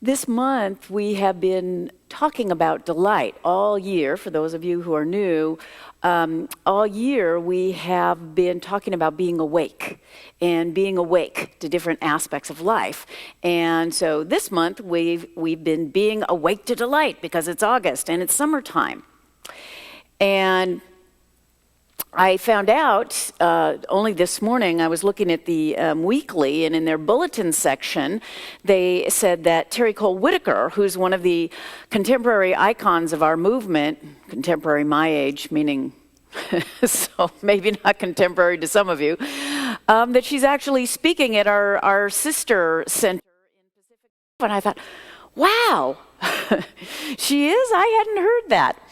This month, we have been talking about delight all year. For those of you who are new, all year we have been talking about being awake and being awake to different aspects of life. And so this month, we've been being awake to delight because it's August and it's summertime. And I found out only this morning, I was looking at the weekly, and in their bulletin section, they said that Terry Cole Whitaker, who's one of the contemporary icons of our movement, contemporary my age, meaning, so maybe not contemporary to some of you, that she's actually speaking at our sister center in Pacific. And I thought, wow, she is? I hadn't heard that.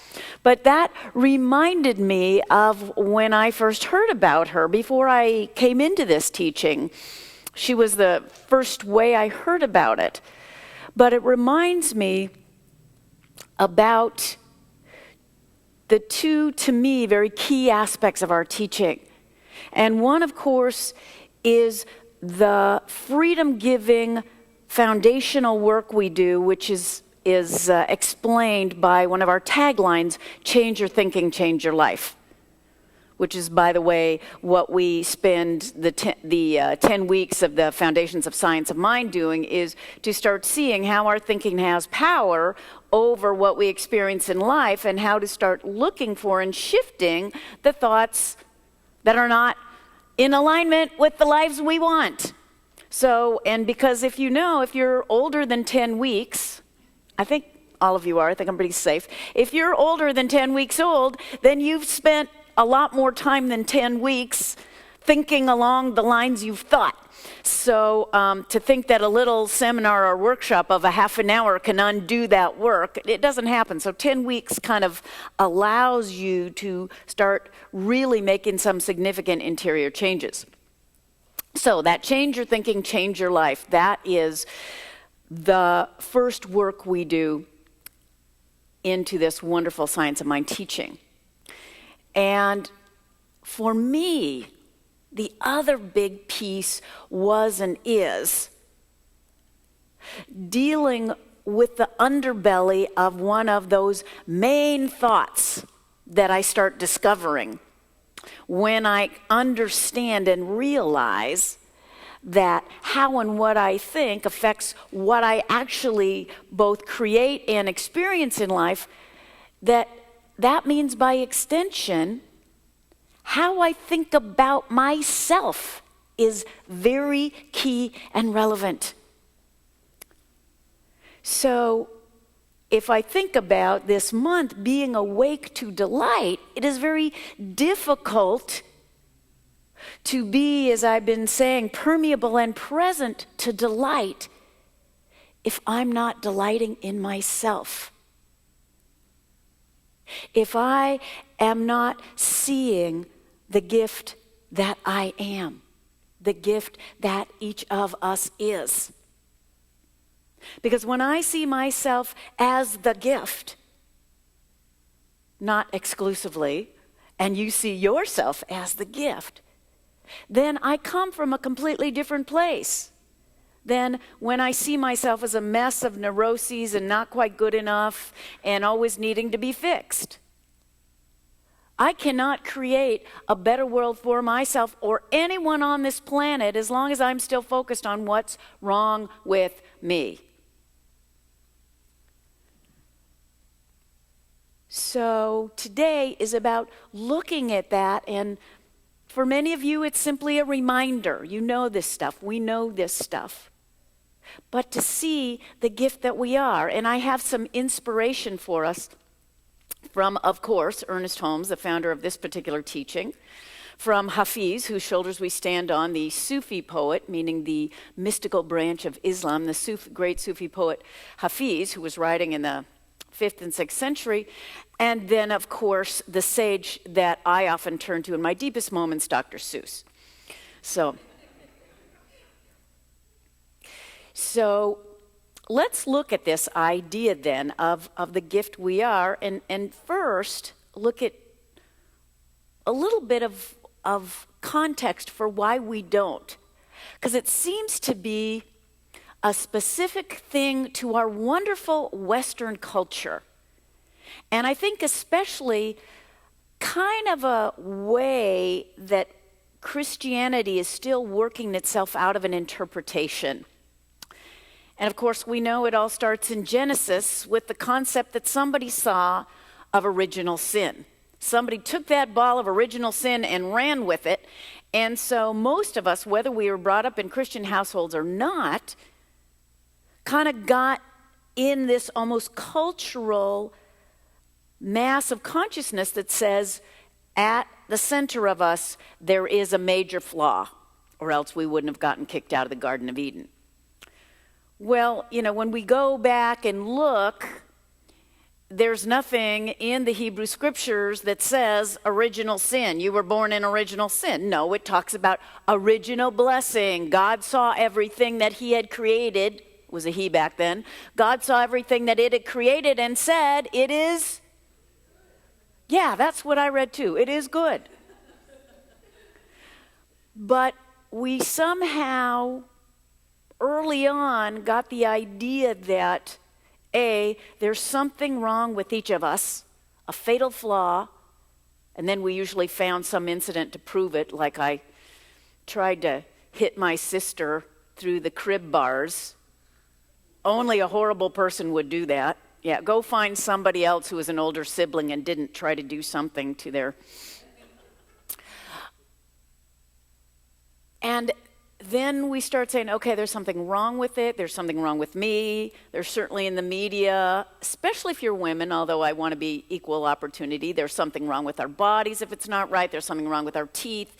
But that reminded me of when I first heard about her before I came into this teaching. She was the first way I heard about it. But it reminds me about the two, to me, very key aspects of our teaching. And one, of course, is the freedom-giving foundational work we do, which is explained by one of our taglines, change your thinking, change your life, which is, by the way, what we spend the 10 weeks of the Foundations of Science of Mind doing, is to start seeing how our thinking has power over what we experience in life and how to start looking for and shifting the thoughts that are not in alignment with the lives we want. So, and because if you're older than 10 weeks, I think all of you are. I think I'm pretty safe. If you're older than 10 weeks old, then you've spent a lot more time than 10 weeks thinking along the lines you've thought. So to think that a little seminar or workshop of a half an hour can undo that work, it doesn't happen. So 10 weeks kind of allows you to start really making some significant interior changes. So that change your thinking, change your life, that is the first work we do into this wonderful Science of Mind teaching. And for me, the other big piece was and is dealing with the underbelly of one of those main thoughts that I start discovering when I understand and realize that how and what I think affects what I actually both create and experience in life, that means by extension, how I think about myself is very key and relevant. So if I think about this month being awake to delight, it is very difficult to be, as I've been saying, permeable and present to delight if I'm not delighting in myself. If I am not seeing the gift that I am, the gift that each of us is. Because when I see myself as the gift, not exclusively, and you see yourself as the gift, then I come from a completely different place than when I see myself as a mess of neuroses and not quite good enough and always needing to be fixed. I cannot create a better world for myself or anyone on this planet as long as I'm still focused on what's wrong with me. So today is about looking at that, and for many of you, it's simply a reminder. You know this stuff. We know this stuff. But to see the gift that we are, and I have some inspiration for us from, of course, Ernest Holmes, the founder of this particular teaching, from Hafiz, whose shoulders we stand on, the Sufi poet, meaning the mystical branch of Islam, the great Sufi poet Hafiz, who was writing in the 5th and 6th century, and then, of course, the sage that I often turn to in my deepest moments, Dr. Seuss. So let's look at this idea then of the gift we are, and first look at a little bit of context for why we don't. Because it seems to be a specific thing to our wonderful Western culture. And I think especially kind of a way that Christianity is still working itself out of an interpretation. And of course, we know it all starts in Genesis with the concept that somebody saw of original sin. Somebody took that ball of original sin and ran with it. And so most of us, whether we were brought up in Christian households or not, kind of got in this almost cultural mass of consciousness that says, at the center of us, there is a major flaw, or else we wouldn't have gotten kicked out of the Garden of Eden. Well, when we go back and look, there's nothing in the Hebrew Scriptures that says original sin. You were born in original sin. No, it talks about original blessing. God saw everything that he had created. It was a he back then. God saw everything that it had created and said, it is... Yeah, that's what I read too. It is good. But we somehow, early on, got the idea that, there's something wrong with each of us, a fatal flaw, and then we usually found some incident to prove it, like I tried to hit my sister through the crib bars. Only a horrible person would do that. Yeah, go find somebody else who was an older sibling and didn't try to do something to their... And then we start saying, okay, there's something wrong with it. There's something wrong with me. There's certainly in the media, especially if you're women, although I want to be equal opportunity, there's something wrong with our bodies if it's not right. There's something wrong with our teeth.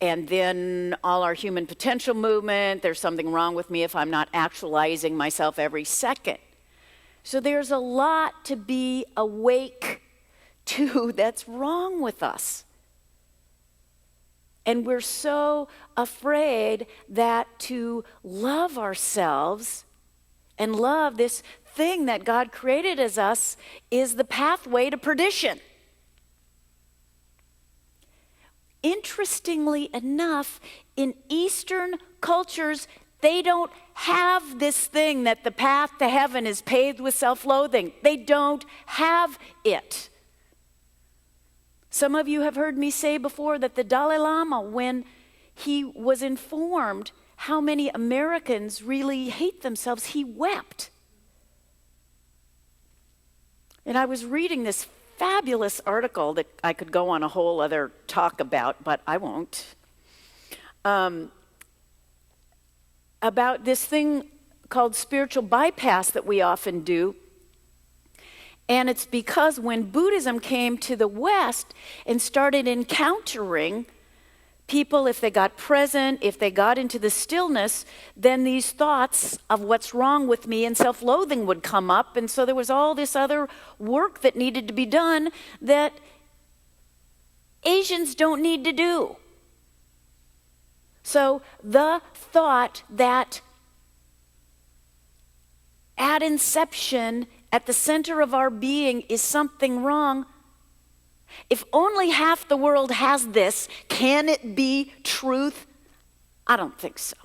And then all our human potential movement, there's something wrong with me if I'm not actualizing myself every second. So there's a lot to be awake to that's wrong with us. And we're so afraid that to love ourselves and love this thing that God created as us is the pathway to perdition. Interestingly enough, in Eastern cultures, they don't have this thing that the path to heaven is paved with self-loathing. They don't have it. Some of you have heard me say before that the Dalai Lama, when he was informed how many Americans really hate themselves, he wept. And I was reading this fabulous article that I could go on a whole other talk about, but I won't, about this thing called spiritual bypass that we often do. And it's because when Buddhism came to the West and started encountering people, if they got present, if they got into the stillness, then these thoughts of what's wrong with me and self-loathing would come up. And so there was all this other work that needed to be done that Asians don't need to do. So the thought that at inception, at the center of our being is something wrong. If only half the world has this, can it be truth? I don't think so.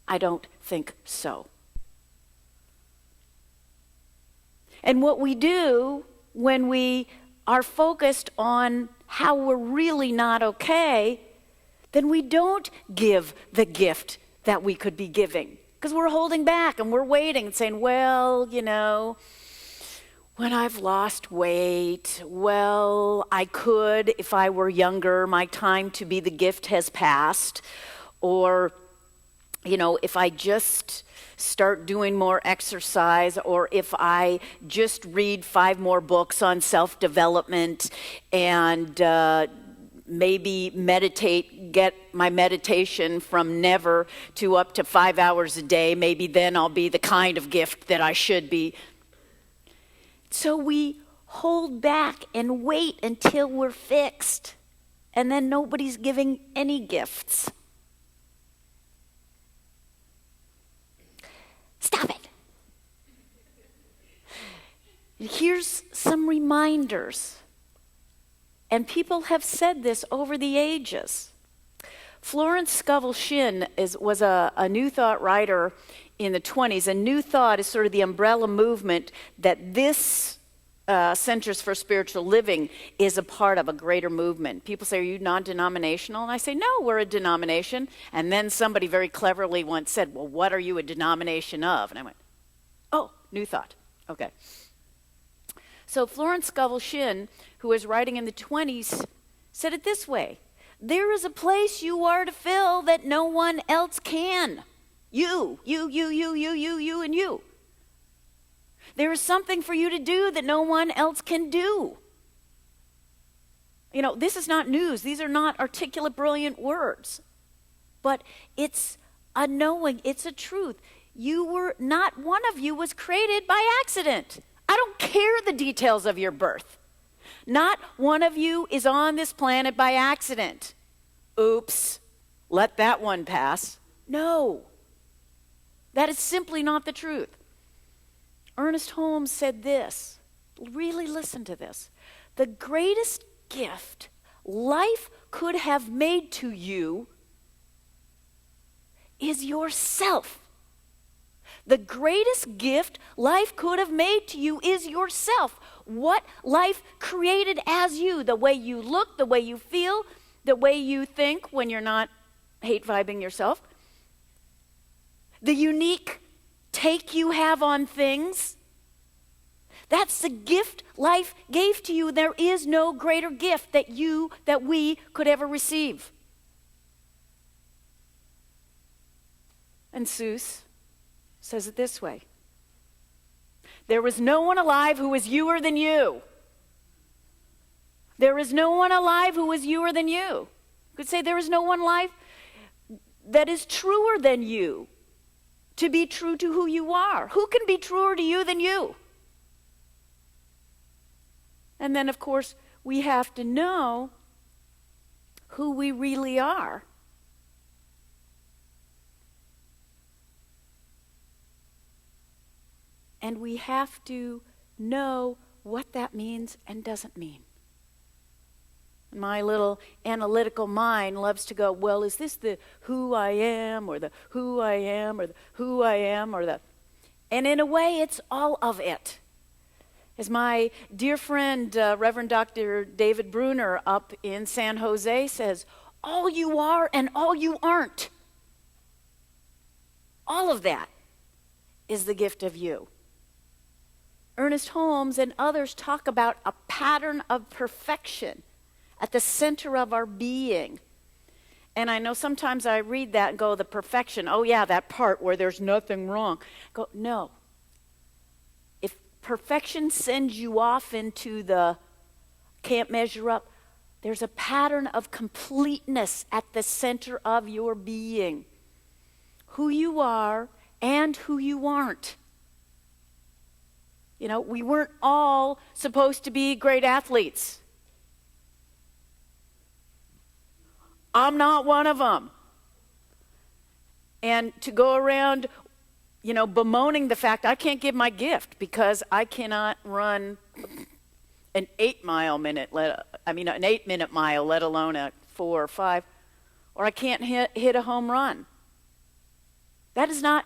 I don't think so. And what we do when we are focused on how we're really not okay, then we don't give the gift that we could be giving. Because we're holding back and we're waiting and saying, well, when I've lost weight, well, I could, if I were younger, my time to be the gift has passed. Or, if I just start doing more exercise, or if I just read 5 more books on self-development and maybe meditate, get my meditation from never to up to 5 hours a day, maybe then I'll be the kind of gift that I should be. So we hold back and wait until we're fixed, and then nobody's giving any gifts. Stop it. Here's some reminders. And people have said this over the ages. Florence Scovel Shinn was a New Thought writer in the 1920s. And New Thought is sort of the umbrella movement that this Centers for Spiritual Living is a part of, a greater movement. People say, are you non-denominational? And I say, no, we're a denomination. And then somebody very cleverly once said, well, what are you a denomination of? And I went, oh, New Thought. Okay. So Florence Scovel Shinn, who was writing in the 1920s, said it this way: there is a place you are to fill that no one else can. You, and you. There is something for you to do that no one else can do. You know, this is not news. These are not articulate, brilliant words. But it's a knowing, it's a truth. Not one of you was created by accident. I don't care the details of your birth. Not one of you is on this planet by accident. Oops, let that one pass. No, that is simply not the truth. Ernest Holmes said this, really listen to this: the greatest gift life could have made to you is yourself. The greatest gift life could have made to you is yourself. What life created as you, the way you look, the way you feel, the way you think when you're not hate vibing yourself, the unique take you have on things. That's the gift life gave to you. There is no greater gift that we could ever receive. And Seuss says it this way: there was no one alive who was youer than you. There is no one alive who is youer than you. You could say there is no one alive that is truer than you, to be true to who you are. Who can be truer to you than you? And then, of course, we have to know who we really are. And we have to know what that means and doesn't mean. My little analytical mind loves to go, well, is this the who I am, or the who I am, or the who I am, or the... And in a way, it's all of it. As my dear friend, Reverend Dr. David Bruner up in San Jose says, all you are and all you aren't. All of that is the gift of you. Ernest Holmes and others talk about a pattern of perfection at the center of our being. And I know sometimes I read that and go, the perfection, oh yeah, that part where there's nothing wrong. Go, no. If perfection sends you off into the can't measure up, there's a pattern of completeness at the center of your being. Who you are and who you aren't. You know, we weren't all supposed to be great athletes. I'm not one of them. And to go around, you know, bemoaning the fact I can't give my gift because I cannot run an 8-minute mile, let alone a 4 or 5, or I can't hit a home run. That is not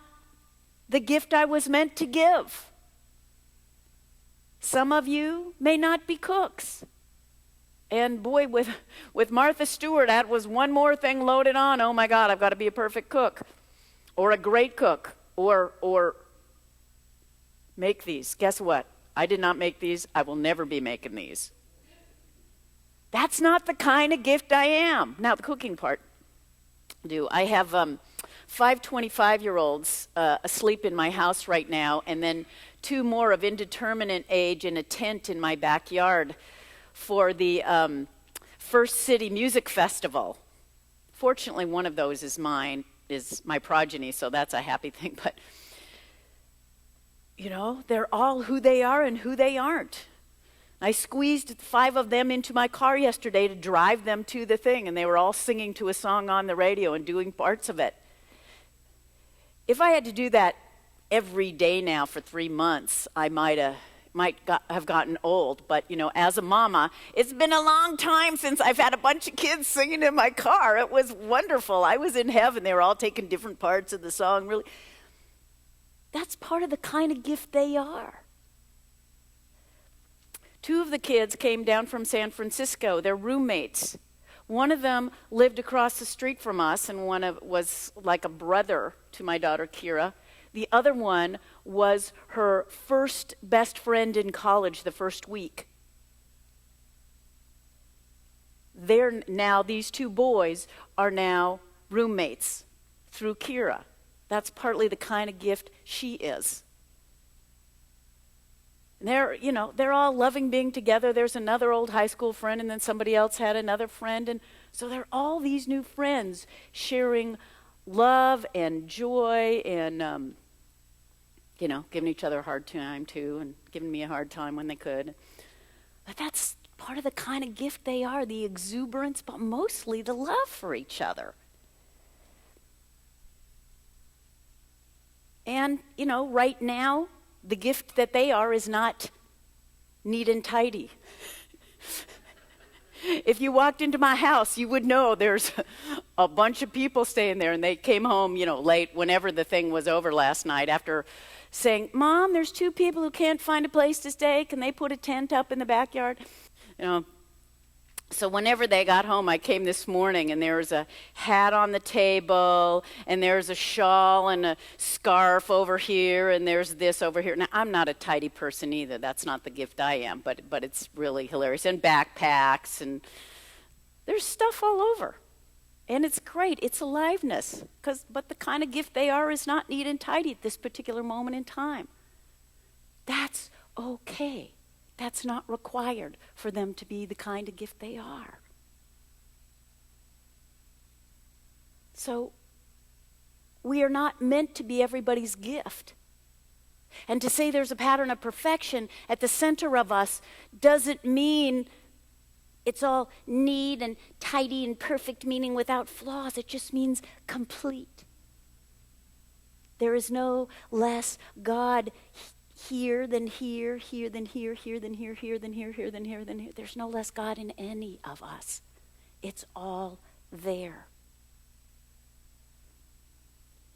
the gift I was meant to give. Some of you may not be cooks. And boy, with Martha Stewart, that was one more thing loaded on. Oh my God, I've got to be a perfect cook, or a great cook, or make these. Guess what? I did not make these. I will never be making these. That's not the kind of gift I am. Now, the cooking part, I have 5 25-year-olds asleep in my house right now, and then 2 more of indeterminate age in a tent in my backyard for the First City Music Festival. Fortunately, one of those is my progeny, so that's a happy thing. But, you know, they're all who they are and who they aren't. I squeezed 5 of them into my car yesterday to drive them to the thing, and they were all singing to a song on the radio and doing parts of it. If I had to do that every day now for 3 months, I might have have gotten old, but as a mama, it's been a long time since I've had a bunch of kids singing in my car. It was wonderful. I was in heaven. They were all taking different parts of the song. Really, that's part of the kind of gift they are. 2 of the kids came down from San Francisco. They're roommates. One of them lived across the street from us, and was like a brother to my daughter, Kira. The other one was her first best friend in college the first week. These 2 boys are now roommates through Kira. That's partly the kind of gift she is. And they're all loving being together. There's another old high school friend, and then somebody else had another friend. And so there are all these new friends sharing love and joy and, giving each other a hard time too, and giving me a hard time when they could. But that's part of the kind of gift they are, the exuberance, but mostly the love for each other. And, right now, the gift that they are is not neat and tidy. If you walked into my house, you would know there's a bunch of people staying there, and they came home, late whenever the thing was over last night after saying, "Mom, there's 2 people who can't find a place to stay. Can they put a tent up in the backyard?" So whenever they got home, I came this morning, and there was a hat on the table, and there's a shawl and a scarf over here, and there's this over here. Now, I'm not a tidy person either. That's not the gift I am, but it's really hilarious. And backpacks, and there's stuff all over. And it's great. It's aliveness. But the kind of gift they are is not neat and tidy at this particular moment in time. That's okay. That's not required for them to be the kind of gift they are. So we are not meant to be everybody's gift. And to say there's a pattern of perfection at the center of us doesn't mean it's all neat and tidy and perfect, meaning without flaws. It just means complete. There is no less God here than here, here than here, here than here, here than here, here than here, than here. There's no less God in any of us. It's all there.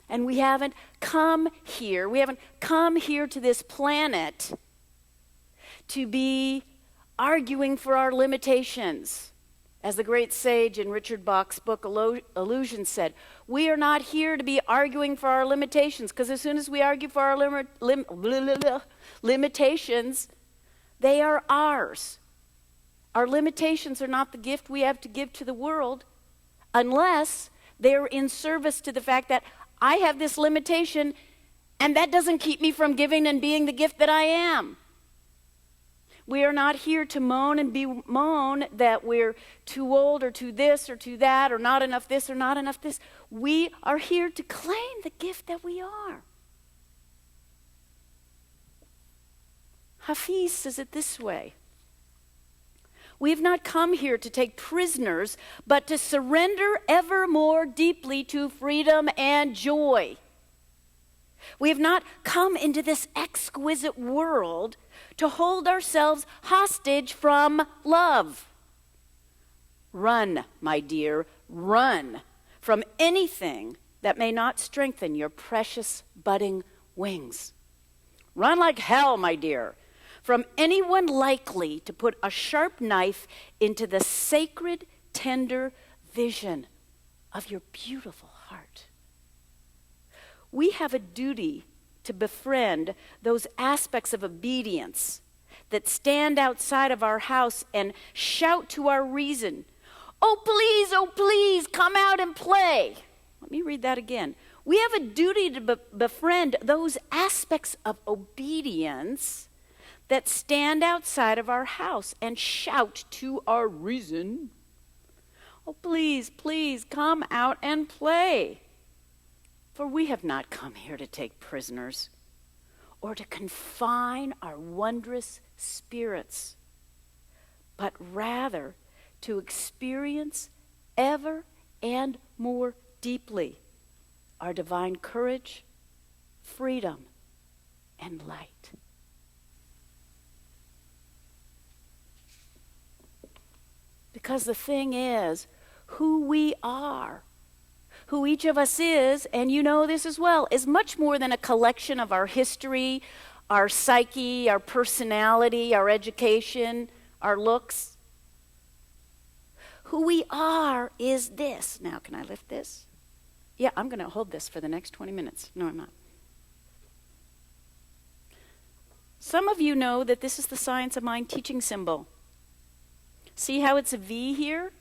And we haven't come here to this planet to be arguing for our limitations. As the great sage in Richard Bach's book Illusion said, we are not here to be arguing for our limitations, because as soon as we argue for our limitations, they are ours. Our limitations are not the gift we have to give to the world, unless they're in service to the fact that I have this limitation, and that doesn't keep me from giving and being the gift that I am. We are not here to moan and bemoan that we're too old or too this or too that or not enough this or not enough this. We are here to claim the gift that we are. Hafiz says it this way: we have not come here to take prisoners, but to surrender ever more deeply to freedom and joy. We have not come into this exquisite world to hold ourselves hostage from love. Run, my dear, run from anything that may not strengthen your precious budding wings. Run like hell, my dear, from anyone likely to put a sharp knife into the sacred, tender vision of your beautiful heart. We have a duty to befriend those aspects of obedience that stand outside of our house and shout to our reason, oh please, come out and play." Let me read that again. We have a duty to befriend those aspects of obedience that stand outside of our house and shout to our reason, "Oh, please, come out and play." For we have not come here to take prisoners or to confine our wondrous spirits, but rather to experience ever and more deeply our divine courage, freedom, and light. Because the thing is, who we are, who each of us is, and you know this as well, is much more than a collection of our history, our psyche, our personality, our education, our looks. Who we are is this. Now, can I lift this? Yeah, I'm going to hold this for the next 20 minutes. No, I'm not. Some of you know that this is the Science of Mind teaching symbol. See how it's a V here?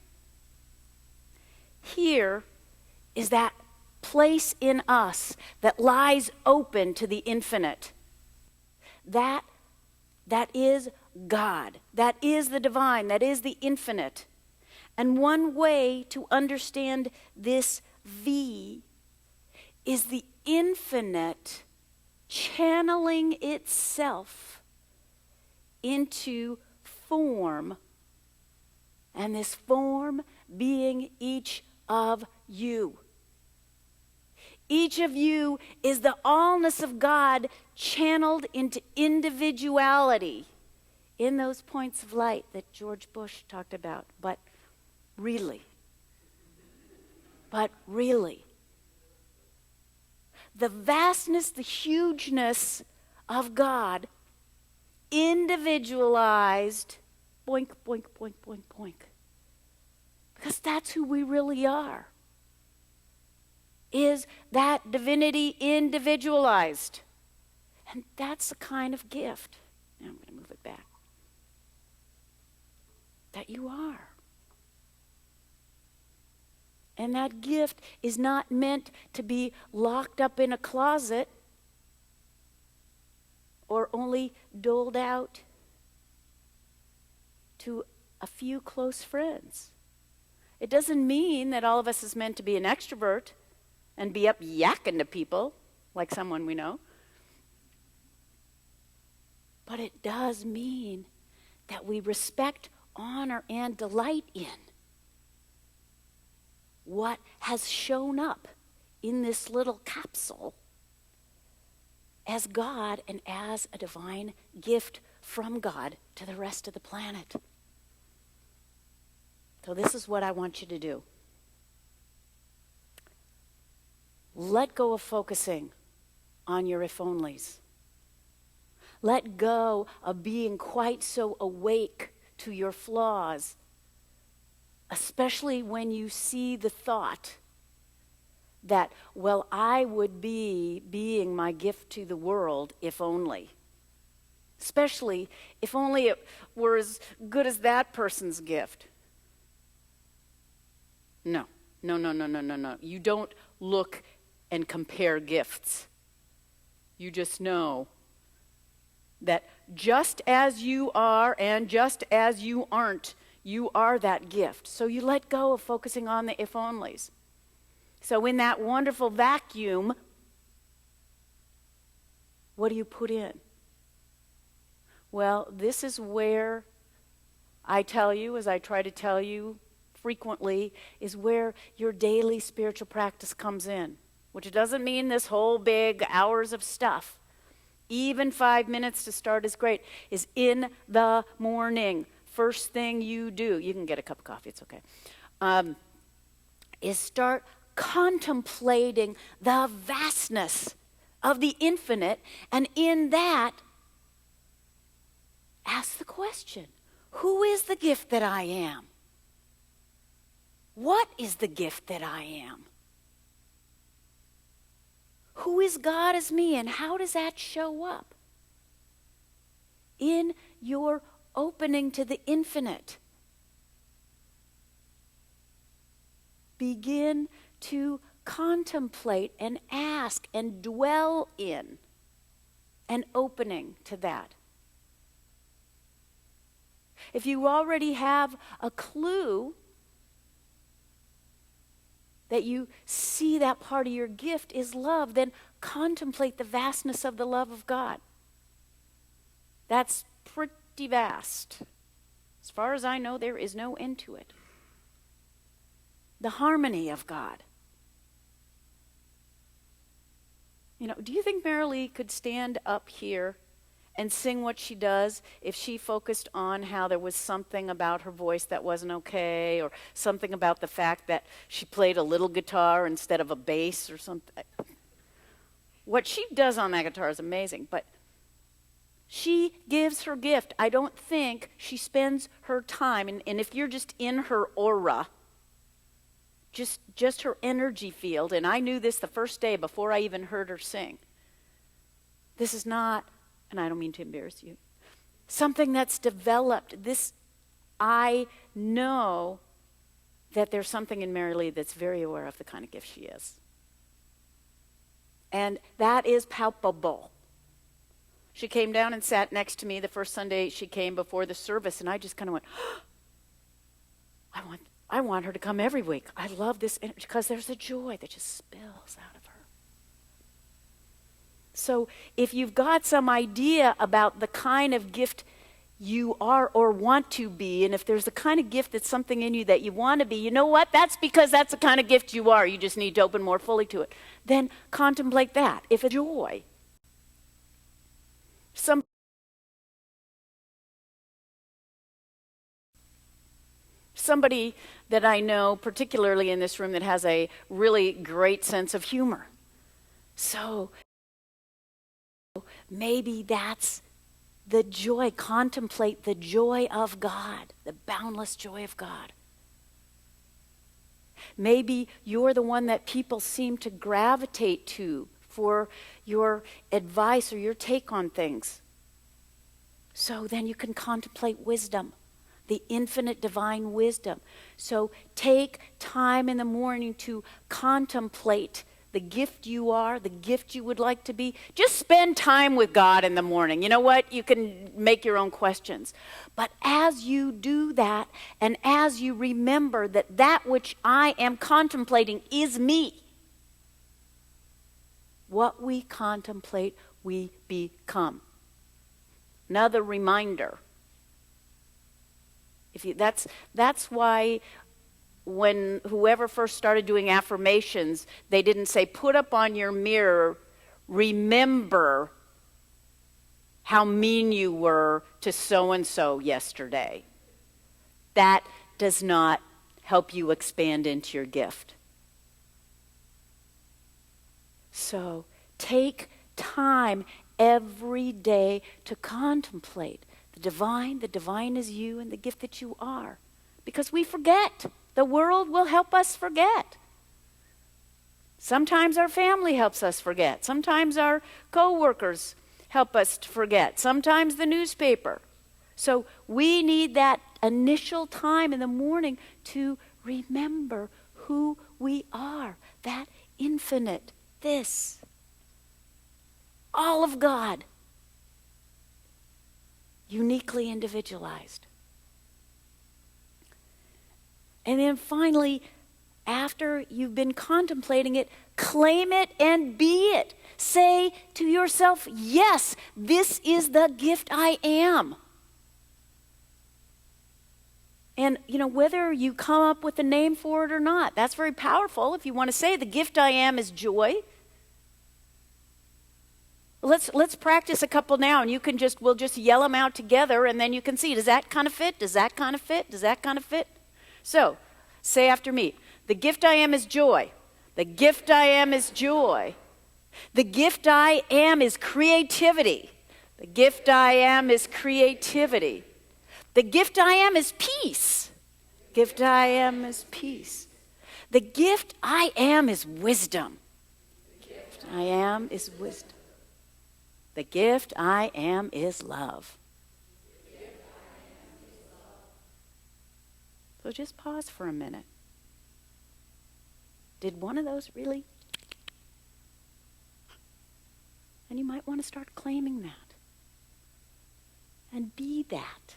Here is that place in us that lies open to the infinite. That is God. That is the divine. That is the infinite. And one way to understand this V is the infinite channeling itself into form, and this form being each of you. Each of you is the allness of God channeled into individuality in those points of light that George Bush talked about. But really, the vastness, the hugeness of God, individualized, boink, boink, boink, boink, boink. Because that's who we really are. Is that divinity individualized. And that's a kind of gift. Now I'm going to move it back. That you are. And that gift is not meant to be locked up in a closet or only doled out to a few close friends. It doesn't mean that all of us is meant to be an extrovert and be up yakking to people like someone we know. But it does mean that we respect, honor, and delight in what has shown up in this little capsule as God and as a divine gift from God to the rest of the planet. So this is what I want you to do. Let go of focusing on your if-onlys. Let go of being quite so awake to your flaws, especially when you see the thought that, well, I would be being my gift to the world if only. Especially if only it were as good as that person's gift. No. You don't look and compare gifts. You just know that just as you are and just as you aren't, you are that gift. So you let go of focusing on the if-onlys. So in that wonderful vacuum, what do you put in? Well, this is where I tell you, as I try to tell you frequently, is where your daily spiritual practice comes in. Which doesn't mean this whole big hours of stuff. Even 5 minutes to start is great. Is in the morning. First thing you do, you can get a cup of coffee, it's okay, is start contemplating the vastness of the infinite, and in that, ask the question, who is the gift that I am? What is the gift that I am? Who is God as me, and how does that show up? In your opening to the infinite. Begin to contemplate and ask and dwell in an opening to that. If you already have a clue that you see that part of your gift is love, then contemplate the vastness of the love of God. That's pretty vast. As far as I know, there is no end to it. The harmony of God. You know, do you think Marilee could stand up here and sing what she does if she focused on how there was something about her voice that wasn't okay, or something about the fact that she played a little guitar instead of a bass or something. What she does on that guitar is amazing, but she gives her gift. I don't think she spends her time, and if you're just in her aura, just her energy field, and I knew this the first day before I even heard her sing. This is not, and I don't mean to embarrass you, something that's developed. I know that there's something in Mary Lee that's very aware of the kind of gift she is. And that is palpable. She came down and sat next to me the first Sunday she came before the service, and I just kind of went, oh, I want her to come every week. I love this energy, because there's a joy that just spills out of her. So if you've got some idea about the kind of gift you are or want to be, and if there's the kind of gift that's something in you that you want to be, you know what? That's because that's the kind of gift you are. You just need to open more fully to it. Then contemplate that. If it's joy, somebody that I know, particularly in this room, that has a really great sense of humor. So maybe that's the joy. Contemplate the joy of God, the boundless joy of God. Maybe you're the one that people seem to gravitate to for your advice or your take on things. So then you can contemplate wisdom, the infinite divine wisdom. So take time in the morning to contemplate the gift you are, the gift you would like to be. Just spend time with God in the morning. You know what? You can make your own questions. But as you do that, and as you remember that that which I am contemplating is me, what we contemplate, we become. Another reminder. That's why when whoever first started doing affirmations, they didn't say, put up on your mirror, remember how mean you were to so-and-so yesterday. That does not help you expand into your gift. So take time every day to contemplate the divine. The divine is you and the gift that you are. Because we forget. The world will help us forget. Sometimes our family helps us forget. Sometimes our co-workers help us to forget. Sometimes the newspaper. So we need that initial time in the morning to remember who we are. That infinite, this, all of God, uniquely individualized. And then finally, after you've been contemplating it, claim it and be it. Say to yourself, yes, this is the gift I am. And, whether you come up with a name for it or not, that's very powerful. If you want to say the gift I am is joy, let's practice a couple now, and we'll just yell them out together, and then you can see, does that kind of fit? Does that kind of fit? Does that kind of fit? So, say after me, the gift I am is joy. The gift I am is joy. The gift I am is creativity. The gift I am is creativity. The gift I am is peace. The gift I am is peace. The gift I am is wisdom. The gift I am is wisdom. The gift I am is love. So just pause for a minute. Did one of those really? And you might want to start claiming that. And be that.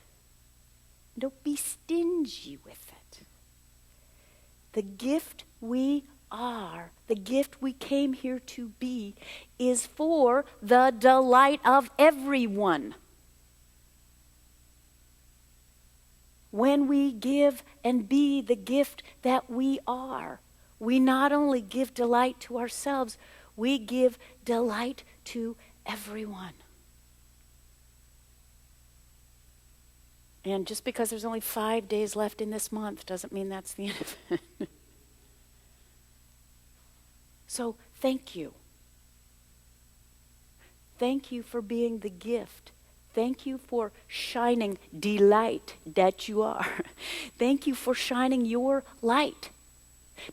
Don't be stingy with it. The gift we are, the gift we came here to be, is for the delight of everyone. When we give and be the gift that we are, we not only give delight to ourselves, we give delight to everyone. And just because there's only 5 days left in this month doesn't mean that's the end of it. So thank you. Thank you for being the gift. Thank you for shining delight that you are. Thank you for shining your light.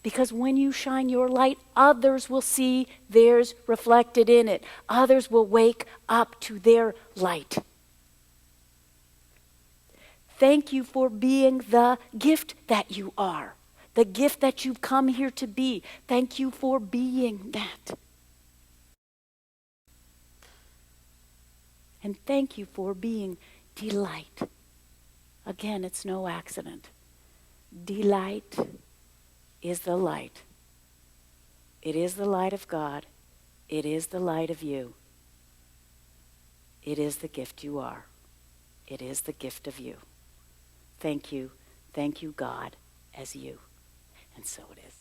Because when you shine your light, others will see theirs reflected in it. Others will wake up to their light. Thank you for being the gift that you are. The gift that you've come here to be. Thank you for being that. And thank you for being delight. Again, it's no accident. Delight is the light. It is the light of God. It is the light of you. It is the gift you are. It is the gift of you. Thank you. Thank you, God, as you. And so it is.